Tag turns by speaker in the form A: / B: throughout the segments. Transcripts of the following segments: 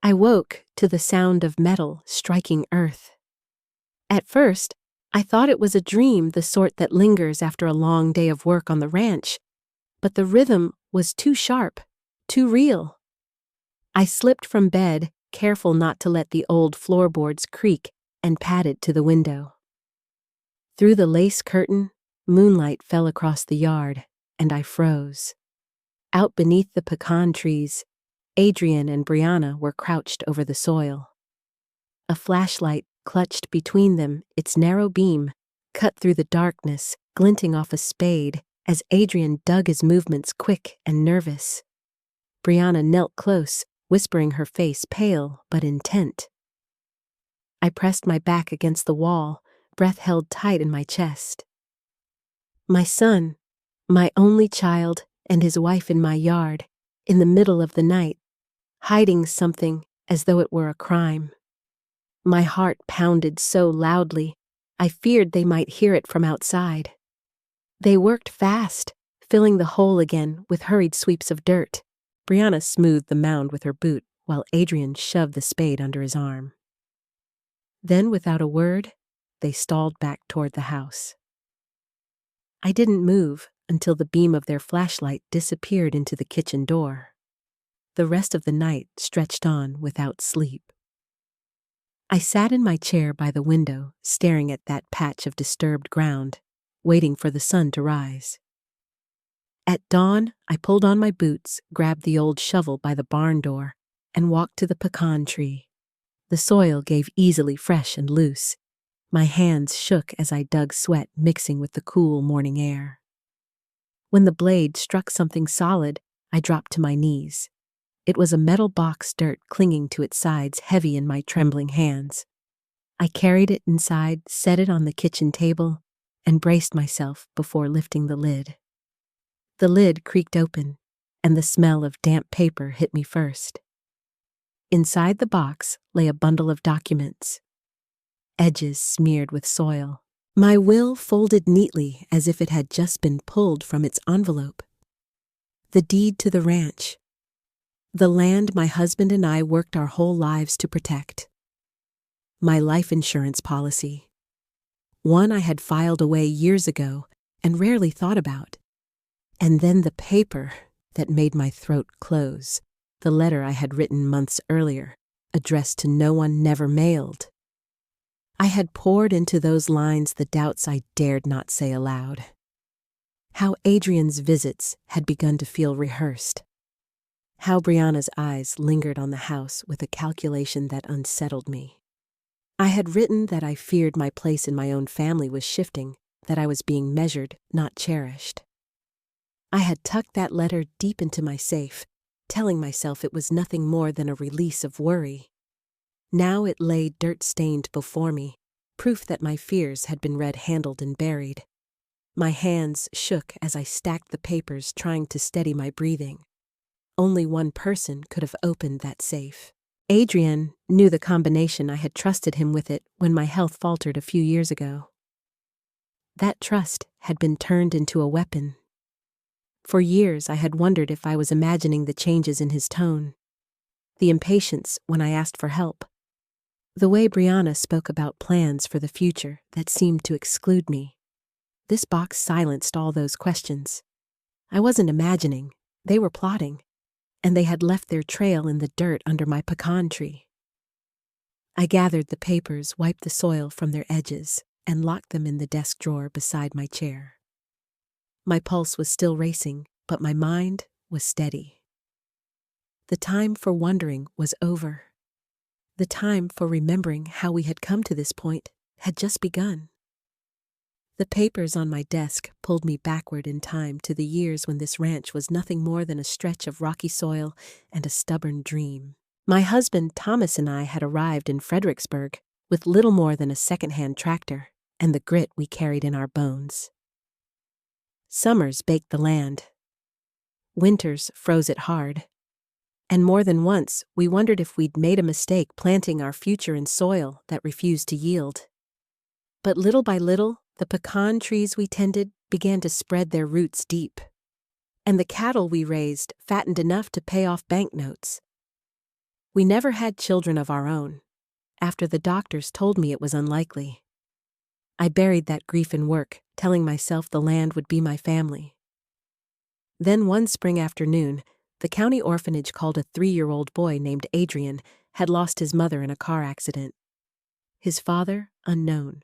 A: I woke to the sound of metal striking earth. At first, I thought it was a dream, the sort that lingers after a long day of work on the ranch, but the rhythm was too sharp, too real. I slipped from bed, careful not to let the old floorboards creak, and padded to the window. Through the lace curtain, moonlight fell across the yard, and I froze. Out beneath the pecan trees, Adrian and Brianna were crouched over the soil. A flashlight clutched between them, its narrow beam cut through the darkness, glinting off a spade as Adrian dug, his movements quick and nervous. Brianna knelt close, whispering, her face pale but intent. I pressed my back against the wall, breath held tight in my chest. My son, my only child, and his wife in my yard, in the middle of the night, hiding something as though it were a crime. My heart pounded so loudly, I feared they might hear it from outside. They worked fast, filling the hole again with hurried sweeps of dirt. Brianna smoothed the mound with her boot, while Adrian shoved the spade under his arm. Then, without a word, they stalled back toward the house. I didn't move until the beam of their flashlight disappeared into the kitchen door. The rest of the night stretched on without sleep. I sat in my chair by the window, staring at that patch of disturbed ground, waiting for the sun to rise. At dawn, I pulled on my boots, grabbed the old shovel by the barn door, and walked to the pecan tree. The soil gave easily, fresh and loose. My hands shook as I dug, sweat mixing with the cool morning air. When the blade struck something solid, I dropped to my knees. It was a metal box, dirt clinging to its sides, heavy in my trembling hands. I carried it inside, set it on the kitchen table, and braced myself before lifting the lid. The lid creaked open, and the smell of damp paper hit me first. Inside the box lay a bundle of documents, edges smeared with soil. My will folded neatly as if it had just been pulled from its envelope. The deed to the ranch. The land my husband and I worked our whole lives to protect. My life insurance policy. One I had filed away years ago and rarely thought about. And then the paper that made my throat close. The letter I had written months earlier, addressed to no one, never mailed. I had poured into those lines the doubts I dared not say aloud. How Adrian's visits had begun to feel rehearsed. How Brianna's eyes lingered on the house with a calculation that unsettled me. I had written that I feared my place in my own family was shifting, that I was being measured, not cherished. I had tucked that letter deep into my safe, telling myself it was nothing more than a release of worry. Now it lay dirt-stained before me, proof that my fears had been red-handled and buried. My hands shook as I stacked the papers, trying to steady my breathing. Only one person could have opened that safe. Adrian knew the combination. I had trusted him with it when my health faltered a few years ago. That trust had been turned into a weapon. For years I had wondered if I was imagining the changes in his tone, the impatience when I asked for help, the way Brianna spoke about plans for the future that seemed to exclude me. This box silenced all those questions. I wasn't imagining, they were plotting, and they had left their trail in the dirt under my pecan tree. I gathered the papers, wiped the soil from their edges, and locked them in the desk drawer beside my chair. My pulse was still racing, but my mind was steady. The time for wondering was over. The time for remembering how we had come to this point had just begun. The papers on my desk pulled me backward in time to the years when this ranch was nothing more than a stretch of rocky soil and a stubborn dream. My husband Thomas and I had arrived in Fredericksburg with little more than a second-hand tractor and the grit we carried in our bones. Summers baked the land. Winters froze it hard. And more than once, we wondered if we'd made a mistake planting our future in soil that refused to yield. But little by little, the pecan trees we tended began to spread their roots deep. And the cattle we raised fattened enough to pay off banknotes. We never had children of our own, after the doctors told me it was unlikely. I buried that grief in work, telling myself the land would be my family. Then one spring afternoon, the county orphanage called a 3-year-old boy named Adrian had lost his mother in a car accident. His father, unknown.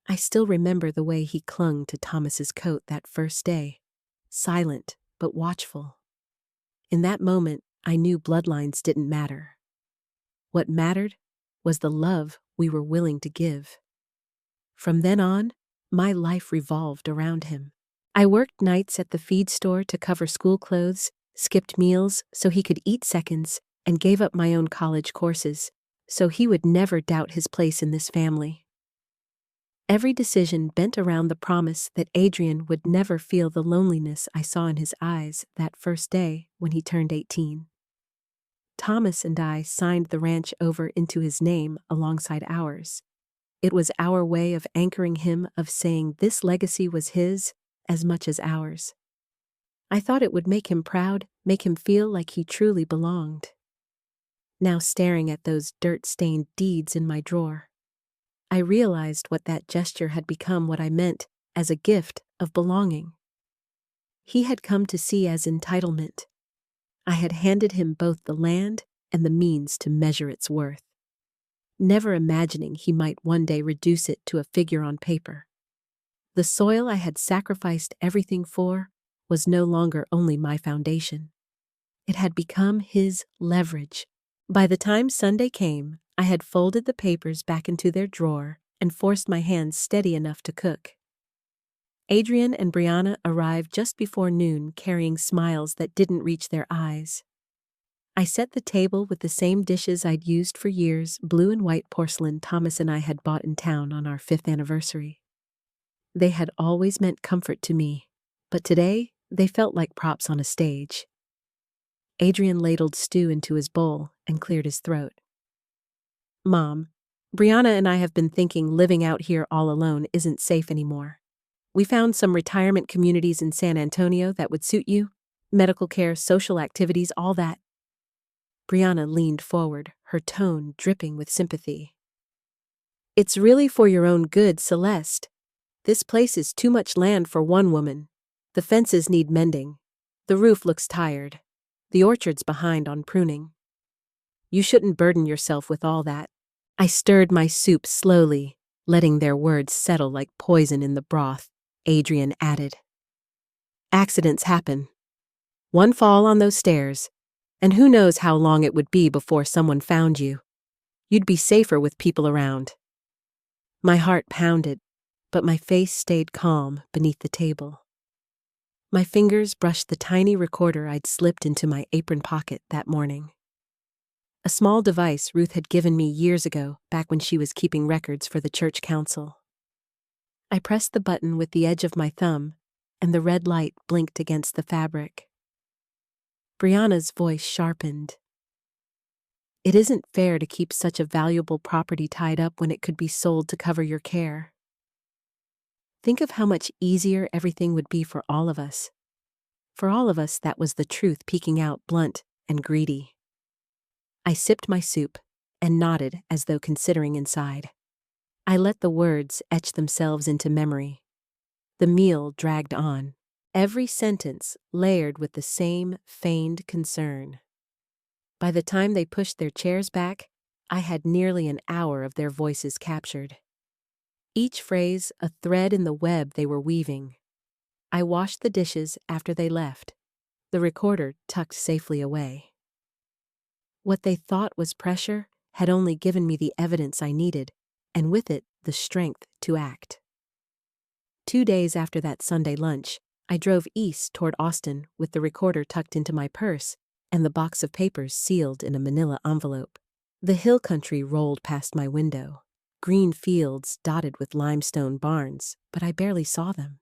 A: I still remember the way he clung to Thomas's coat that first day, silent but watchful. In that moment, I knew bloodlines didn't matter. What mattered was the love we were willing to give. From then on, my life revolved around him. I worked nights at the feed store to cover school clothes, skipped meals so he could eat seconds, and gave up my own college courses, so he would never doubt his place in this family. Every decision bent around the promise that Adrian would never feel the loneliness I saw in his eyes that first day when he turned 18. Thomas and I signed the ranch over into his name alongside ours. It was our way of anchoring him, of saying this legacy was his as much as ours. I thought it would make him proud, make him feel like he truly belonged. Now staring at those dirt-stained deeds in my drawer, I realized what that gesture had become, what I meant as a gift of belonging. He had come to see as entitlement. I had handed him both the land and the means to measure its worth, never imagining he might one day reduce it to a figure on paper. The soil I had sacrificed everything for was no longer only my foundation. It had become his leverage. By the time Sunday came, I had folded the papers back into their drawer and forced my hands steady enough to cook. Adrian and Brianna arrived just before noon, carrying smiles that didn't reach their eyes. I set the table with the same dishes I'd used for years, blue and white porcelain Thomas and I had bought in town on our 5th anniversary. They had always meant comfort to me, but today they felt like props on a stage. Adrian ladled stew into his bowl and cleared his throat. Mom, Brianna and I have been thinking living out here all alone isn't safe anymore. We found some retirement communities in San Antonio that would suit you. Medical care, social activities, all that. Brianna leaned forward, her tone dripping with sympathy. It's really for your own good, Celeste. This place is too much land for one woman. The fences need mending. The roof looks tired. The orchard's behind on pruning. You shouldn't burden yourself with all that. I stirred my soup slowly, letting their words settle like poison in the broth. Adrian added. Accidents happen. One fall on those stairs, and who knows how long it would be before someone found you. You'd be safer with people around. My heart pounded, but my face stayed calm beneath the table. My fingers brushed the tiny recorder I'd slipped into my apron pocket that morning. A small device Ruth had given me years ago, back when she was keeping records for the church council. I pressed the button with the edge of my thumb, and the red light blinked against the fabric. Brianna's voice sharpened. It isn't fair to keep such a valuable property tied up when it could be sold to cover your care. Think of how much easier everything would be for all of us. For all of us, that was the truth peeking out, blunt and greedy. I sipped my soup and nodded as though considering inside. I let the words etch themselves into memory. The meal dragged on, every sentence layered with the same feigned concern. By the time they pushed their chairs back, I had nearly an hour of their voices captured. Each phrase a thread in the web they were weaving. I washed the dishes after they left, the recorder tucked safely away. What they thought was pressure had only given me the evidence I needed, and with it, the strength to act. 2 days after that Sunday lunch, I drove east toward Austin with the recorder tucked into my purse and the box of papers sealed in a manila envelope. The hill country rolled past my window, green fields dotted with limestone barns, but I barely saw them.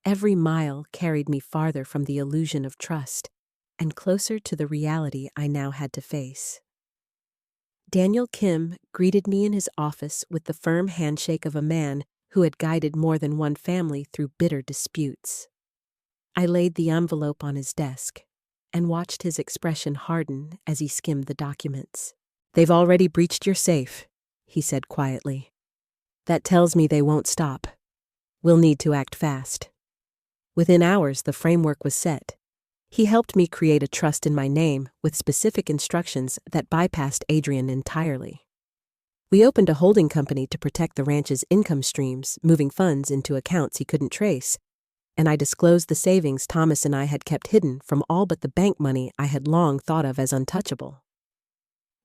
A: Every mile carried me farther from the illusion of trust and closer to the reality I now had to face. Daniel Kim greeted me in his office with the firm handshake of a man who had guided more than one family through bitter disputes. I laid the envelope on his desk. and watched his expression harden as he skimmed the documents. "They've already breached your safe," he said quietly. "That tells me they won't stop. We'll need to act fast." Within hours, the framework was set. He helped me create a trust in my name with specific instructions that bypassed Adrian entirely. We opened a holding company to protect the ranch's income streams, moving funds into accounts he couldn't trace, and I disclosed the savings Thomas and I had kept hidden from all but the bank money I had long thought of as untouchable.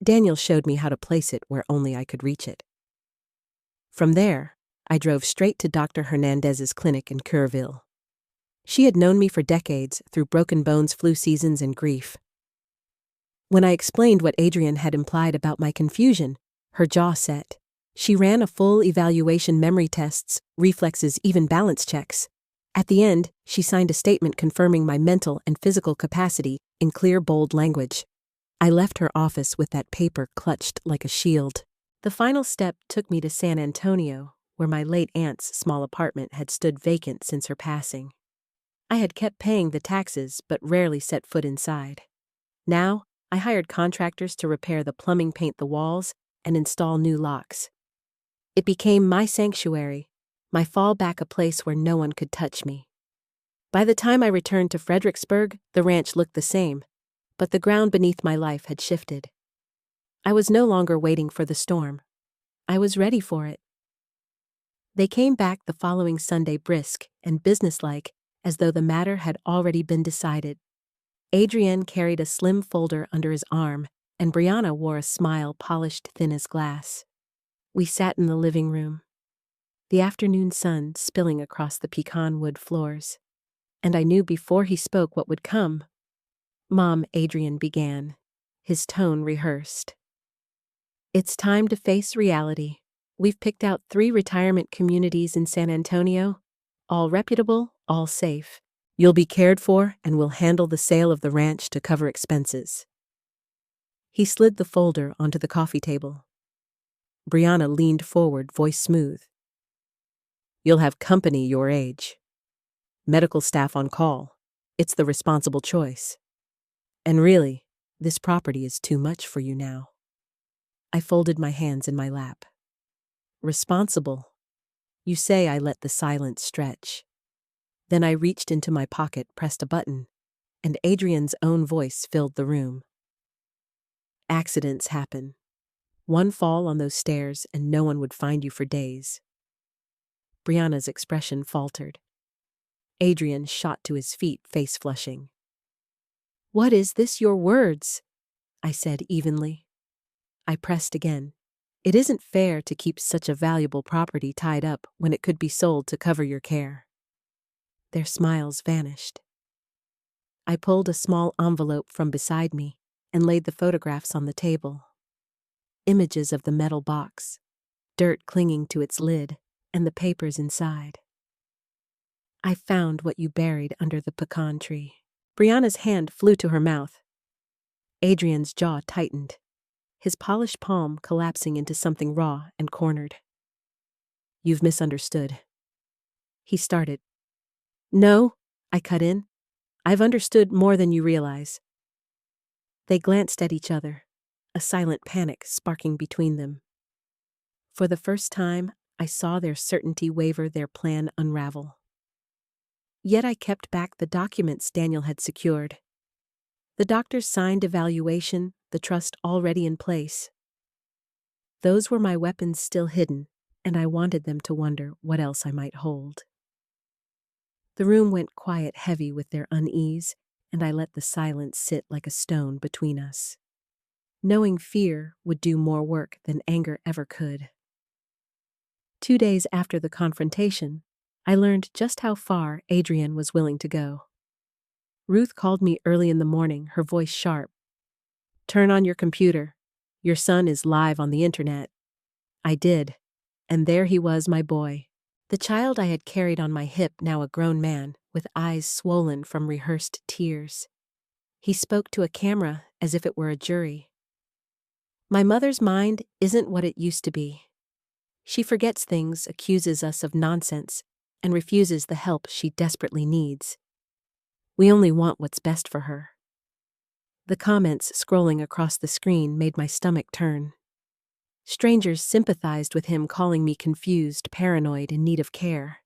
A: Daniel showed me how to place it where only I could reach it. From there, I drove straight to Dr. Hernandez's clinic in Kerrville. She had known me for decades through broken bones, flu seasons, and grief. When I explained what Adrian had implied about my confusion, her jaw set. She ran a full evaluation, memory tests, reflexes, even balance checks. At the end, she signed a statement confirming my mental and physical capacity in clear, bold language. I left her office with that paper clutched like a shield. The final step took me to San Antonio, where my late aunt's small apartment had stood vacant since her passing. I had kept paying the taxes but rarely set foot inside. Now, I hired contractors to repair the plumbing, paint the walls, and install new locks. It became my sanctuary, my fallback, a place where no one could touch me. By the time I returned to Fredericksburg, the ranch looked the same, but the ground beneath my life had shifted. I was no longer waiting for the storm. I was ready for it. They came back the following Sunday, brisk and businesslike, as though the matter had already been decided. Adrian carried a slim folder under his arm, and Brianna wore a smile polished thin as glass. We sat in the living room, the afternoon sun spilling across the pecan wood floors, and I knew before he spoke what would come. "Mom," Adrian began, his tone rehearsed. "It's time to face reality. We've picked out 3 retirement communities in San Antonio, all reputable, all safe. You'll be cared for, and we'll handle the sale of the ranch to cover expenses." He slid the folder onto the coffee table. Brianna leaned forward, voice smooth. "You'll have company your age. Medical staff on call. It's the responsible choice. And really, this property is too much for you now." I folded my hands in my lap. "Responsible? You say?" I let the silence stretch. Then I reached into my pocket, pressed a button, and Adrian's own voice filled the room. "Accidents happen. One fall on those stairs and no one would find you for days." Brianna's expression faltered. Adrian shot to his feet, face flushing. "What is this, your words?" I said evenly. I pressed again. "It isn't fair to keep such a valuable property tied up when it could be sold to cover your care." Their smiles vanished. I pulled a small envelope from beside me and laid the photographs on the table. Images of the metal box, dirt clinging to its lid, and the papers inside. "I found what you buried under the pecan tree." Brianna's hand flew to her mouth. Adrian's jaw tightened, his polished palm collapsing into something raw and cornered. "You've misunderstood." He started. "No," I cut in. "I've understood more than you realize." They glanced at each other, a silent panic sparking between them. For the first time, I saw their certainty waver, their plan unravel. Yet I kept back the documents Daniel had secured. The doctor's signed evaluation, the trust already in place. Those were my weapons still hidden, and I wanted them to wonder what else I might hold. The room went quiet, heavy with their unease, and I let the silence sit like a stone between us. Knowing fear would do more work than anger ever could. 2 days after the confrontation, I learned just how far Adrian was willing to go. Ruth called me early in the morning, her voice sharp. "Turn on your computer. Your son is live on the internet." I did, and there he was, my boy. The child I had carried on my hip, now a grown man, with eyes swollen from rehearsed tears. He spoke to a camera as if it were a jury. "My mother's mind isn't what it used to be. She forgets things, accuses us of nonsense, and refuses the help she desperately needs. We only want what's best for her. The comments scrolling across the screen made my stomach turn. Strangers sympathized with him, calling me confused, paranoid, in need of care.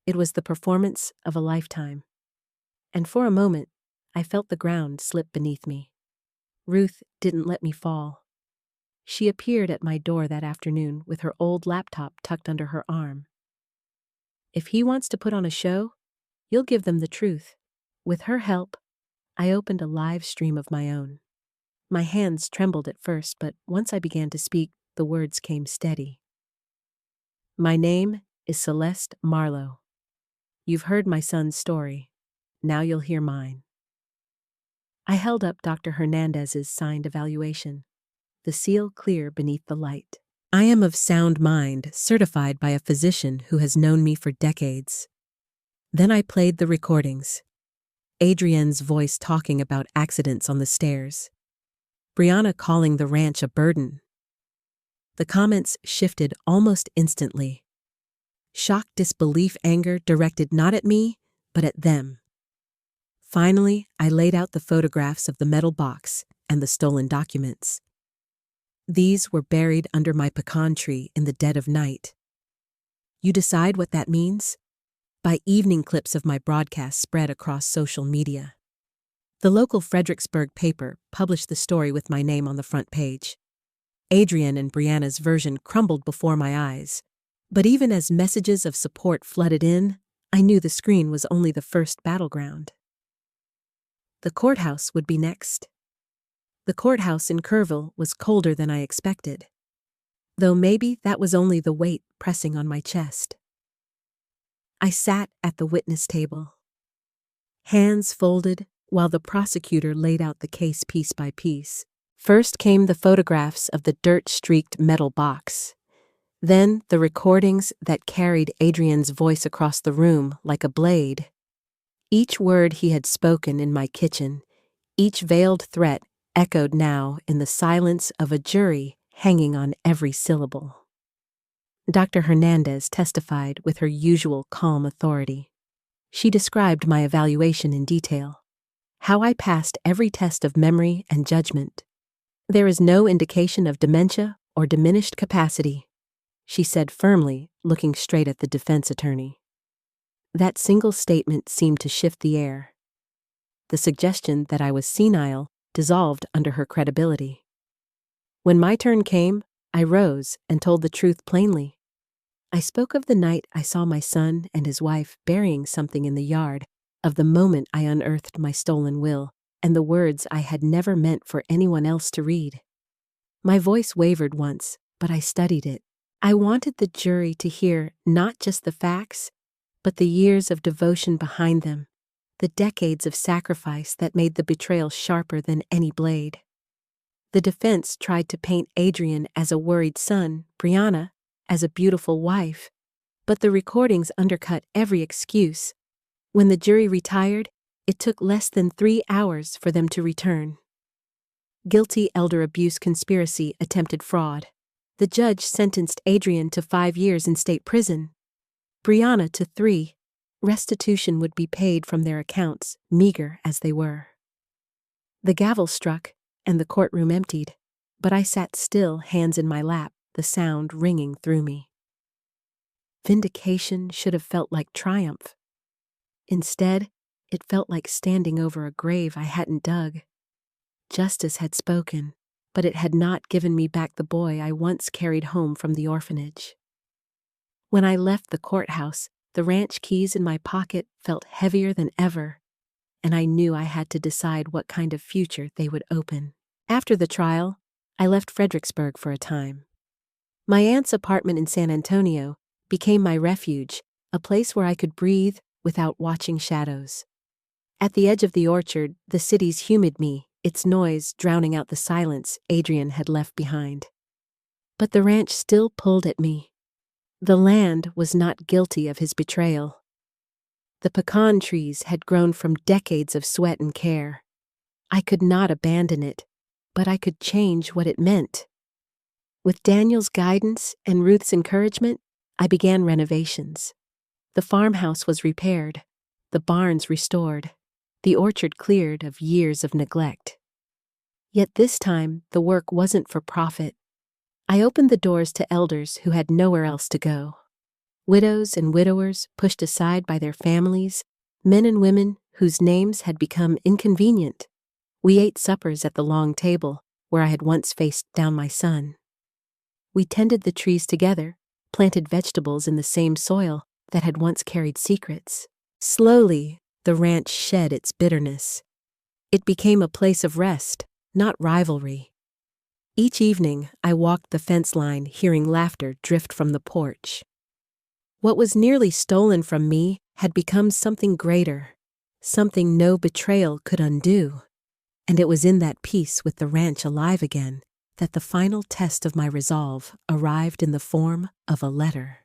A: It was the performance of a lifetime. And for a moment, I felt the ground slip beneath me. Ruth didn't let me fall. She appeared at my door that afternoon with her old laptop tucked under her arm. If he wants to put on a show, you'll give them the truth. With her help, I opened a live stream of my own. My hands trembled at first, but once I began to speak, the words came steady. My name is Celeste Marlowe. You've heard my son's story. Now you'll hear mine. I held up Dr. Hernandez's signed evaluation, the seal clear beneath the light. I am of sound mind, certified by a physician who has known me for decades. Then I played the recordings. Adrienne's voice talking about accidents on the stairs. Brianna calling the ranch a burden. The comments shifted almost instantly. Shock, disbelief, anger directed not at me, but at them. Finally, I laid out the photographs of the metal box and the stolen documents. These were buried under my pecan tree in the dead of night. You decide what that means? By evening, clips of my broadcast spread across social media. The local Fredericksburg paper published the story with my name on the front page. Adrienne and Brianna's version crumbled before my eyes. But even as messages of support flooded in, I knew the screen was only the first battleground. The courthouse would be next. The courthouse in Kerrville was colder than I expected, though maybe that was only the weight pressing on my chest. I sat at the witness table, hands folded while the prosecutor laid out the case piece by piece. First came the photographs of the dirt-streaked metal box, then the recordings that carried Adrienne's voice across the room like a blade. Each word he had spoken in my kitchen, each veiled threat echoed now in the silence of a jury hanging on every syllable. Dr. Hernandez testified with her usual calm authority. She described my evaluation in detail, how I passed every test of memory and judgment. There is no indication of dementia or diminished capacity, she said firmly, looking straight at the defense attorney. That single statement seemed to shift the air. The suggestion that I was senile dissolved under her credibility. When my turn came, I rose and told the truth plainly. I spoke of the night I saw my son and his wife burying something in the yard, of the moment I unearthed my stolen will, and the words I had never meant for anyone else to read. My voice wavered once, but I studied it. I wanted the jury to hear not just the facts, but the years of devotion behind them, the decades of sacrifice that made the betrayal sharper than any blade. The defense tried to paint Adrienne as a worried son, Brianna as a beautiful wife, but the recordings undercut every excuse. When the jury retired, it took less than 3 hours for them to return. Guilty elder abuse conspiracy, attempted fraud. The judge sentenced Adrienne to 5 years in state prison. Brianna to 3. Restitution would be paid from their accounts, meager as they were. The gavel struck, and the courtroom emptied, but I sat still, hands in my lap, the sound ringing through me. Vindication should have felt like triumph. Instead, it felt like standing over a grave I hadn't dug. Justice had spoken, but it had not given me back the boy I once carried home from the orphanage. When I left the courthouse, the ranch keys in my pocket felt heavier than ever, and I knew I had to decide what kind of future they would open. After the trial, I left Fredericksburg for a time. My aunt's apartment in San Antonio became my refuge, a place where I could breathe without watching shadows. At the edge of the orchard, the city's humid me, its noise drowning out the silence Adrienne had left behind. But the ranch still pulled at me. The land was not guilty of his betrayal. The pecan trees had grown from decades of sweat and care. I could not abandon it, but I could change what it meant. With Daniel's guidance and Ruth's encouragement, I began renovations. The farmhouse was repaired, the barns restored, the orchard cleared of years of neglect. Yet this time, the work wasn't for profit. I opened the doors to elders who had nowhere else to go. Widows and widowers pushed aside by their families, men and women whose names had become inconvenient. We ate suppers at the long table where I had once faced down my son. We tended the trees together, planted vegetables in the same soil that had once carried secrets. Slowly, the ranch shed its bitterness. It became a place of rest, not rivalry. Each evening, I walked the fence line, hearing laughter drift from the porch. What was nearly stolen from me had become something greater, something no betrayal could undo. And it was in that peace with the ranch alive again that the final test of my resolve arrived in the form of a letter.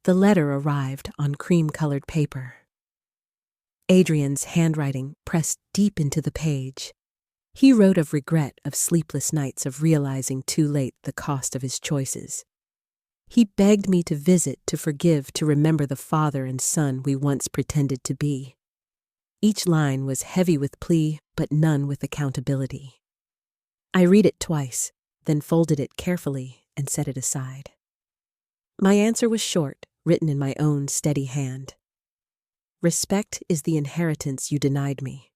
A: The letter arrived on cream-colored paper. Adrian's handwriting pressed deep into the page. He wrote of regret, of sleepless nights, of realizing too late the cost of his choices. He begged me to visit, to forgive, to remember the father and son we once pretended to be. Each line was heavy with plea, but none with accountability. I read it twice, then folded it carefully and set it aside. My answer was short, written in my own steady hand. Respect is the inheritance you denied me.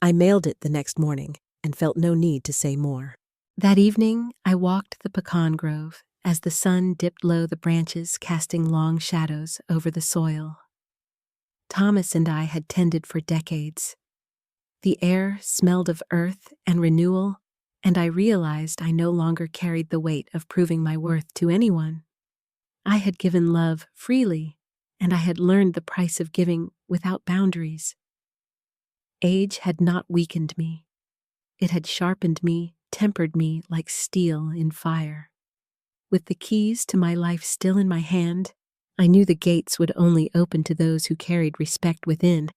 A: I mailed it the next morning and felt no need to say more. That evening, I walked the pecan grove as the sun dipped low the branches, casting long shadows over the soil. Thomas and I had tended for decades. The air smelled of earth and renewal, and I realized I no longer carried the weight of proving my worth to anyone. I had given love freely, and I had learned the price of giving without boundaries. Age had not weakened me. It had sharpened me, tempered me like steel in fire. With the keys to my life still in my hand, I knew the gates would only open to those who carried respect within